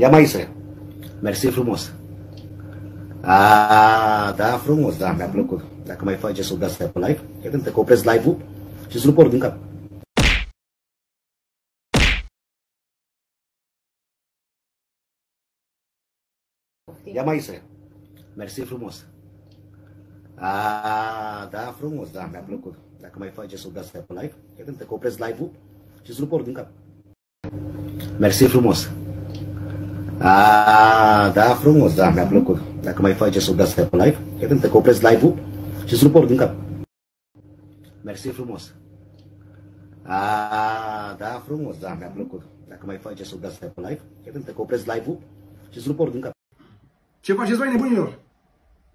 Ia mai să. Mersi frumos. Da, frumos, da, mi-a plăcut. Dacă mai faci gestul de-astea pe live, iată, te opresc live-ul și îți rup ori din cap. Ia mai să. Mersi frumos. Da, frumos, da, mi-a plăcut. Dacă mai faci gestul de-astea pe live, iată, te opresc live-ul și îți rup ori din cap. Mersi frumos. Da, frumos, da, mi-a plăcut. Dacă mai faci gestul de-astea pe live, iată, te opresc live-ul și îți rup ori din cap. Mersi frumos. Da, frumos, da, mi-a plăcut. Dacă mai faci gestul de-astea pe live, iată, te opresc live-ul și îți rup ori din cap. Ce faceți, băi, nebunilor?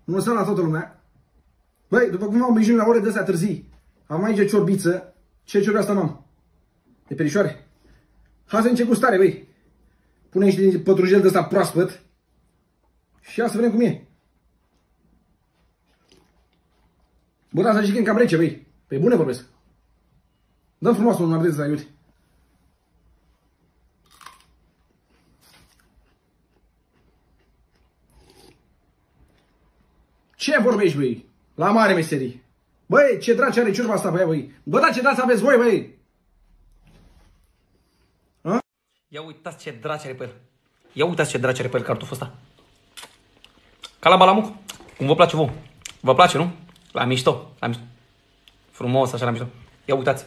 Bună seara la toată lumea. Băi, după cum am obișnuit la ore de astea târzii, am aici ciorbiță. Ce ciorbe asta n-am? De perișoare. Hai să încep gustare, băi. Pune niște pătrunjel de ăsta proaspăt și ia să vedem cum e. Bă, da, să zic că e cam rece, băi. Pe bune vorbesc. Dă-mi frumos un ardez ăsta, uite. Ce vorbești, băi? La mare meserie. Băi, ce draci are ciurba asta pe ea, băi? Bă, da, ce draci aveți voi, băi? A? Ia uitați ce draci are pe el. Ia uitați ce draci are pe el cartoful ăsta. Ca la balamuc. Cum vă place vouă. Vă place, nu? La mișto. La mișto. Frumos, așa la mișto. Ia uitați.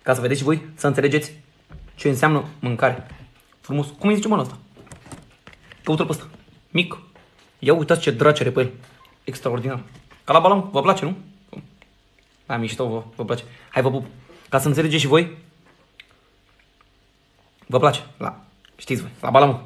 Ca să vedeți și voi, să înțelegeți ce înseamnă mâncare. Frumos. Cum îi zice mână ăsta? Căută-l pe ăsta. Mic. Ia uitați ce draci are pe el. Extraordinar. Ca la balamuc. Vă place, nu? La mișto, vă place. Hai, vă pup. Ca să înțelegeți și voi. Vă place. Știți voi. La balamuc.